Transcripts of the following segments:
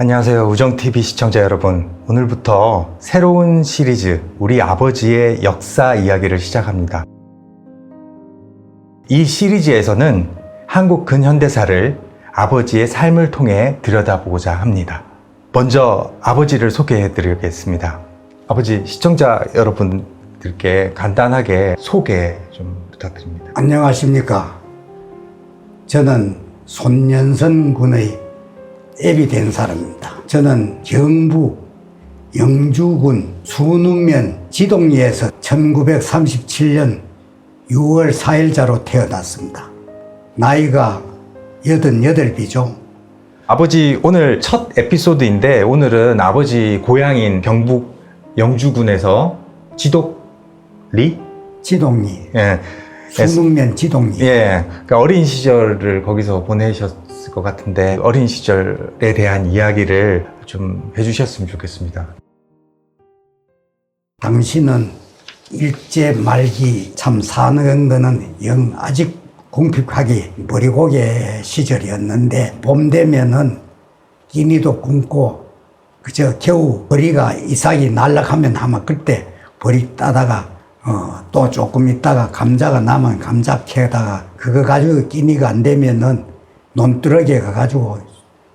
안녕하세요. 우정TV 시청자 여러분. 오늘부터 새로운 시리즈 우리 아버지의 역사 이야기를 시작합니다. 이 시리즈에서는 한국 근현대사를 아버지의 삶을 통해 들여다보고자 합니다. 먼저 아버지를 소개해 드리겠습니다. 아버지, 시청자 여러분들께 간단하게 소개 좀 부탁드립니다. 안녕하십니까. 저는 손연선 군의 애비 된 사람입니다. 저는 경북 영주군 순흥면 지동리에서 1937년 6월 4일자로 태어났습니다. 나이가 88이죠. 아버지, 오늘 첫 에피소드인데 오늘은 아버지 고향인 경북 영주군에서 지동리? 지동리. 예. 순흥면 지동리. 예. 그러니까 어린 시절을 거기서 보내셨을 것 같은데 어린 시절에 대한 이야기를 좀 해주셨으면 좋겠습니다. 당시는 일제 말기 참 사는 거는 영 아직 궁핍하기 머리고개 시절이었는데 봄 되면은 끼니도 굶고 그저 겨우 벌이가 이삭이 날락하면 아마 그때 벌이 따다가 또 조금 있다가 감자가 나면 감자 캐다가 그거 가지고 끼니가 안 되면은 논두렁에 가가지고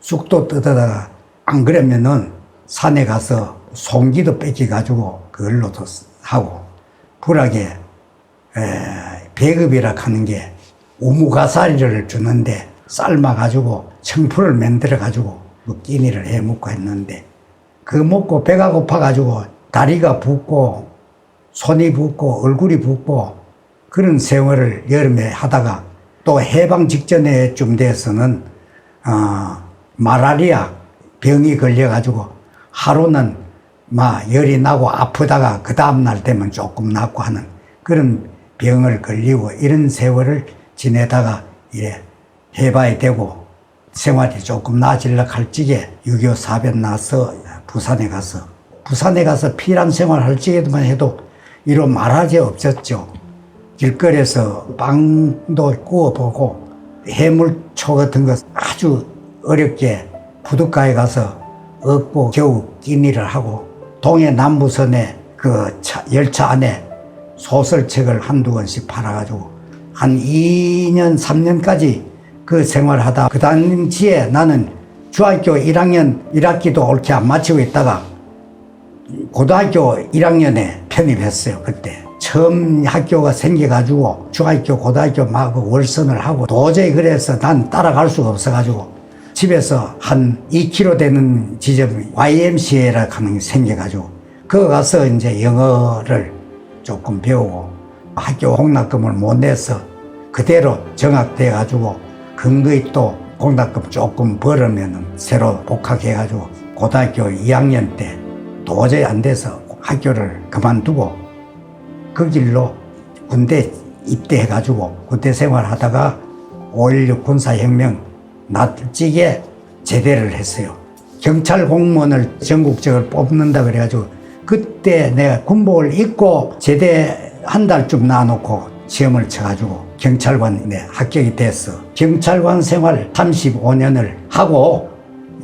쑥도 뜯어다가 안 그러면은 산에 가서 송기도 뺏겨가지고 그걸로도 하고 불하게 배급이라 하는 게 우무가사리를 주는데 삶아가지고 청풀을 만들어가지고 그 끼니를 해 먹고 했는데 그거 먹고 배가 고파가지고 다리가 붓고 손이 붓고 얼굴이 붓고 그런 생활을 여름에 하다가 또 해방 직전에쯤 돼서는 말라리아 병이 걸려가지고 하루는 막 열이 나고 아프다가 그 다음날 되면 조금 낫고 하는 그런 병을 걸리고 이런 세월을 지내다가 이래 해봐야 되고 생활이 조금 나아지려고 할 적에 6.25 사변 나서 부산에 가서 피란 생활 할 적에만 해도 이런 말하지 없었죠. 길거리에서 빵도 구워보고 해물초 같은 거 아주 어렵게 부둣가에 가서 얻고 겨우 끼니를 하고 동해 남부선에 그 열차 안에 소설책을 한두 권씩 팔아가지고 한 2년, 3년까지 그 생활하다 그 당시에 나는 중학교 1학년 1학기도 옳게 안 마치고 있다가 고등학교 1학년에 편입했어요. 그때 처음 학교가 생겨가지고 중학교 고등학교 막 월선을 하고 도저히 그래서 난 따라갈 수가 없어가지고 집에서 한 2km 되는 지점이 YMCA라 하는 게 생겨가지고 거기 가서 이제 영어를 조금 배우고 학교 공납금을 못 내서 그대로 정학돼가지고 근거히 또 공납금 조금 벌으면 새로 복학해가지고 고등학교 2학년 때 도저히 안 돼서 학교를 그만두고 그 길로 군대 입대해가지고 군대 생활하다가 5.16 군사혁명 낯지게 제대를 했어요. 경찰 공무원을 전국적으로 뽑는다 그래가지고 그때 내가 군복을 입고 제대 한 달쯤 놔놓고 시험을 쳐가지고 경찰관에 합격이 됐어. 경찰관 생활 35년을 하고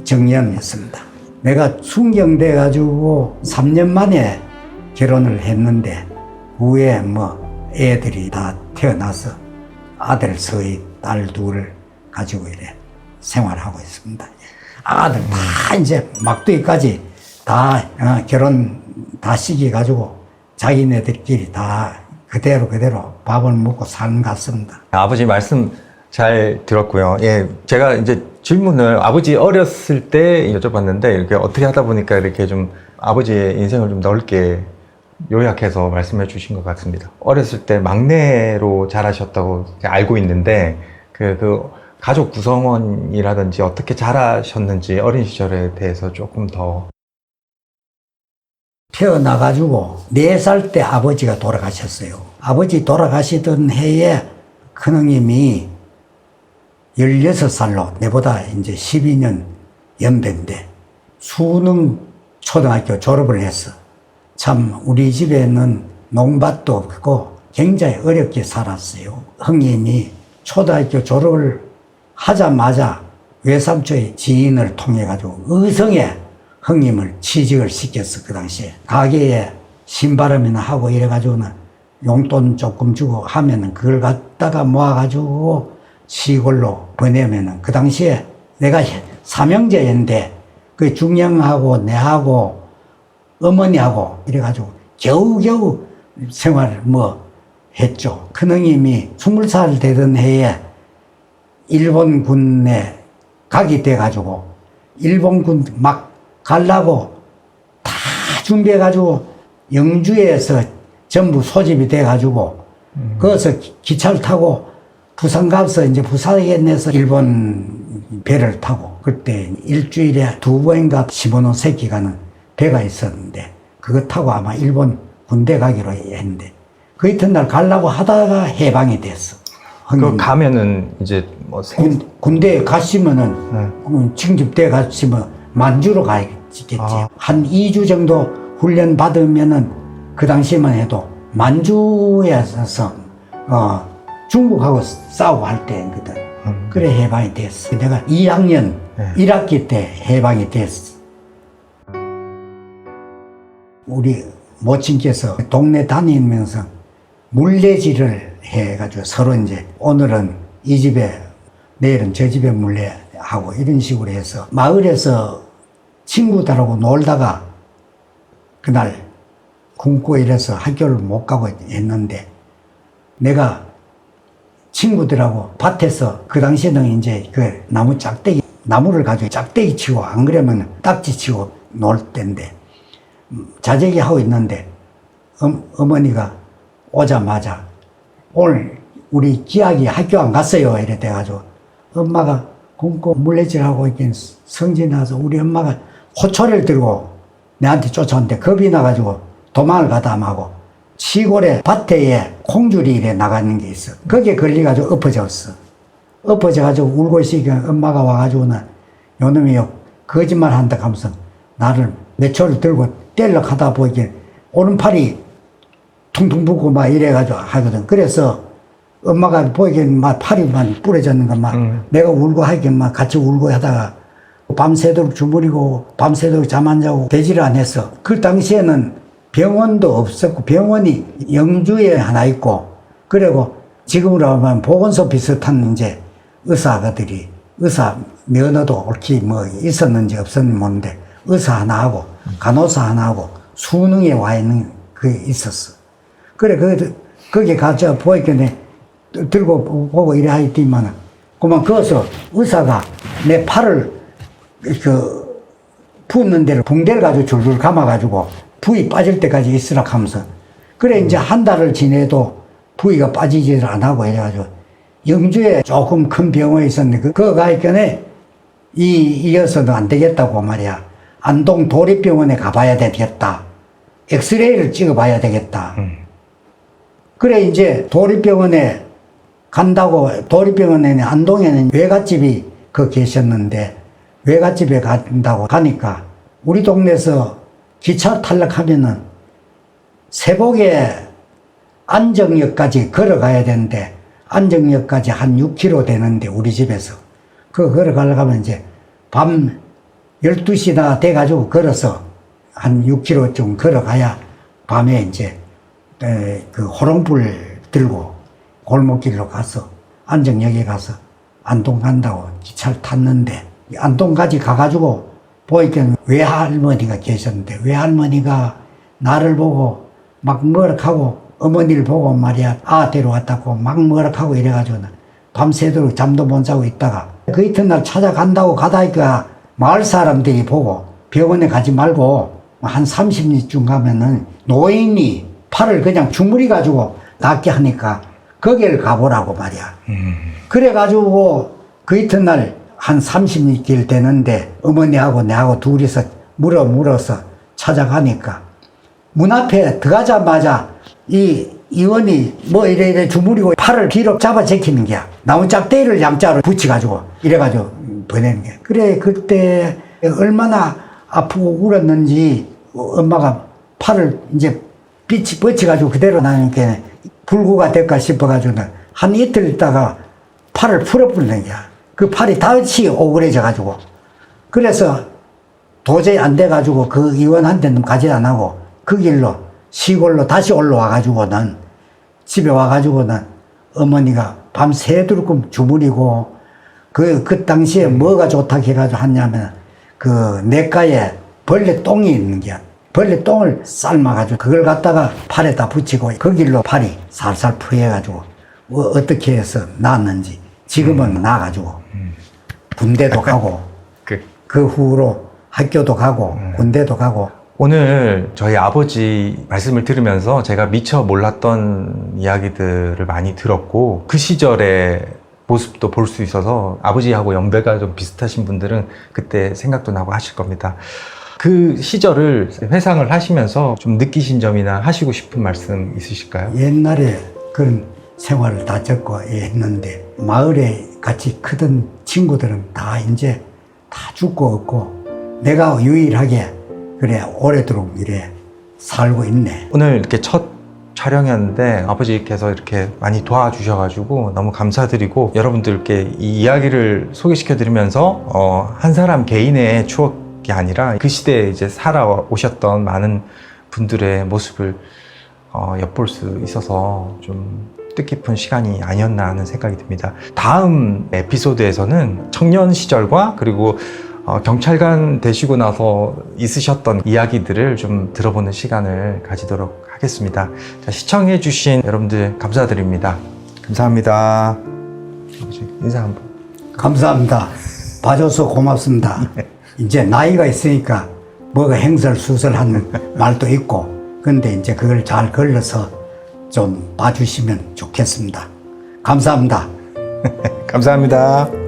정년했습니다. 내가 순경돼가지고 3년 만에 결혼을 했는데 후에 뭐 애들이 다 태어나서 아들 서희 딸 둘을 가지고 이래 생활하고 있습니다. 아들 다 이제 막둥이까지 다 결혼 다 시켜가지고 자기네들끼리 다 그대로 밥을 먹고 사는 것 같습니다. 아버지 말씀 잘 들었고요. 예, 제가 이제 질문을 아버지 어렸을 때 여쭤봤는데 이렇게 어떻게 하다 보니까 이렇게 좀 아버지의 인생을 좀 넓게 요약해서 말씀해 주신 것 같습니다. 어렸을 때 막내로 자라셨다고 알고 있는데 그 가족 구성원이라든지 어떻게 자라셨는지 어린 시절에 대해서 조금 더. 태어나가지고 4살 때 아버지가 돌아가셨어요. 아버지 돌아가시던 해에 큰형님이 16살로 내보다 이제 12년 연배인데 수능 초등학교 졸업을 했어. 참 우리 집에는 농밭도 없고 굉장히 어렵게 살았어요. 형님이 초등학교 졸업을 하자마자 외삼촌의 지인을 통해 가지고 의성에 형님을 취직을 시켰어. 그 당시에 가게에 신바람이나 하고 이래 가지고는 용돈 조금 주고 하면은 그걸 갖다가 모아 가지고 시골로 보내면은 그 당시에 내가 삼형제인데 그 중령하고 내하고 어머니하고 이래 가지고 겨우겨우 생활을 뭐 했죠. 큰형님이 20살 되던 해에 일본군에 가게 돼가지고 일본군 막 가려고 다 준비해가지고 영주에서 전부 소집이 돼가지고 거기서 기차를 타고 부산 가서 이제 부산에 내서 일본 배를 타고 그때 일주일에 2번인가 시모노세키 가는 배가 있었는데 그거 타고 아마 일본 군대 가기로 했는데 그 이튿날 가려고 하다가 해방이 됐어. 그 가면은 이제 뭐 군대에 가시면은 징집대 가시면 만주로 가겠지. 아. 한 2주 정도 훈련 받으면은 그 당시만 해도 만주에서 중국하고 싸우고 할 때거든. 그래 해방이 됐어. 내가 2학년 1학기 때 해방이 됐어. 우리 모친께서 동네 다니면서 물레질을 해가지고 서로 이제 오늘은 이 집에 내일은 저 집에 물레하고 이런 식으로 해서 마을에서 친구들하고 놀다가 그날 굶고 이래서 학교를 못 가고 했는데 내가 친구들하고 밭에서 그 당시에는 이제 그 나무 짝대기 나무를 가지고 짝대기 치고 안 그러면 딱지 치고 놀 때인데 자재기 하고 있는데 어머니가 오자마자 오늘 우리 기학이 학교 안 갔어요 이래 돼가지고 엄마가 굶고 물레질하고 있긴 성질 나서 우리 엄마가 호초를 들고 내한테 쫓아오는데 겁이 나가지고 도망을 가담하고 시골에 밭에 콩줄이 이래 나가는 게 있어. 거기에 걸려가지고 엎어졌어. 엎어져가지고 울고 있으니까 엄마가 와가지고는 요놈이 거짓말 한다 하면서 나를 매초를 들고 때려 하다 보이게 오른팔이 퉁퉁 붓고 막 이래가지고 하거든. 그래서 엄마가 보이기엔 막 팔이만 부러졌는 것만 내가 울고 하기엔 막 같이 울고 하다가 밤새도록 주무리고 밤새도록 잠 안 자고 되지를 안 했어. 그 당시에는 병원도 없었고 병원이 영주에 하나 있고 그리고 지금으로 하면 보건소 비슷한 이제 의사들이 의사 면허도 옳게 뭐 있었는지 없었는지 모르는데 의사 하나 하고 간호사 하나 하고 수능에 와 있는 그게 있었어. 그래 거기 가서 보니까 들고 보고 이래 하였더니만 그만 거기서 의사가 내 팔을 붓는 데를 붕대를 가지고 줄줄 감아가지고 부위 빠질 때까지 있으라 하면서 그래 이제 한 달을 지내도 부위가 빠지지를 안 하고 이래가지고 영주에 조금 큰 병원에 있었는데 그거 가니까 이어서도 안 되겠다고 말이야. 안동 도립병원에 가봐야 되겠다. 엑스레이를 찍어봐야 되겠다. 그래 이제 도립병원에 간다고 도립병원에 안동에는 외갓집이 계셨는데 외갓집에 간다고 가니까 우리 동네에서 기차 탈락하면은 세복에 안정역까지 걸어가야 되는데 안정역까지 한 6km 되는데 우리 집에서 그거 걸어가려고 하면 이제 밤 12시나 돼가지고 걸어서 한 6km쯤 걸어가야 밤에 이제 그 호롱불 들고 골목길로 가서 안정역에 가서 안동 간다고 기차를 탔는데 안동까지 가가지고 보니까 외할머니가 계셨는데 외할머니가 나를 보고 막 머럭하고 어머니를 보고 말이야 데려왔다고 막 머럭하고 이래가지고 밤새도록 잠도 못 자고 있다가 그 이튿날 찾아간다고 가다니까 마을 사람들이 보고 병원에 가지 말고 한 30리쯤 가면은 노인이 팔을 그냥 주무리 가지고 낫게 하니까 거기를 가보라고 말이야. 그래가지고 그 이튿날 한 30일 되는데 어머니하고 내하고 둘이서 물어서 찾아가니까 문 앞에 들어가자마자 이 의원이 뭐 이래 주무리고 팔을 뒤로 잡아 제키는 게야. 나무 짝대기를 양자로 붙여가지고 이래가지고 보내는 게. 그래 그때 얼마나 아프고 울었는지 엄마가 팔을 이제 빛이 뻗쳐가지고 그대로 나니까 불구가 될까 싶어가지고 한 이틀 있다가 팔을 풀어버리는 거야. 그 팔이 다시 오그래져 가지고 그래서 도저히 안 돼 가지고 그 의원한테는 가지 안 하고 그 길로 시골로 다시 올라와 가지고는 집에 와 가지고는 어머니가 밤 새도록 주무리고 그 당시에 뭐가 좋다고 해가지고 하냐면 그 냇가에 벌레 똥이 있는 게 벌레 똥을 삶아가지고 그걸 갖다가 팔에다 붙이고 그 길로 팔이 살살 푸해가지고 뭐 어떻게 해서 나았는지 지금은 나가지고 군대도 가고 그 후로 학교도 가고 군대도 가고. 오늘 저희 아버지 말씀을 들으면서 제가 미처 몰랐던 이야기들을 많이 들었고 그 시절의 모습도 볼 수 있어서 아버지하고 연배가 좀 비슷하신 분들은 그때 생각도 나고 하실 겁니다. 그 시절을 회상을 하시면서 좀 느끼신 점이나 하시고 싶은 말씀 있으실까요? 옛날에 그런 생활을 다 겪고 했는데 마을에 같이 크던 친구들은 다 이제 다 죽고 없고 내가 유일하게 그래 오래도록 이래 살고 있네. 오늘 이렇게 첫 촬영이었는데 아버지께서 이렇게 많이 도와주셔가지고 너무 감사드리고 여러분들께 이 이야기를 소개시켜드리면서 한 사람 개인의 추억이 아니라 그 시대에 이제 살아오셨던 많은 분들의 모습을 엿볼 수 있어서 좀 뜻깊은 시간이 아니었나 하는 생각이 듭니다. 다음 에피소드에서는 청년 시절과 그리고 경찰관 되시고 나서 있으셨던 이야기들을 좀 들어보는 시간을 가지도록 하겠습니다. 자, 시청해주신 여러분들 감사드립니다. 감사합니다. 인사 한번. 감사합니다. 봐줘서 고맙습니다. 이제 나이가 있으니까 뭐가 행설수설하는 말도 있고 근데 이제 그걸 잘 걸러서 좀 봐주시면 좋겠습니다. 감사합니다. 감사합니다.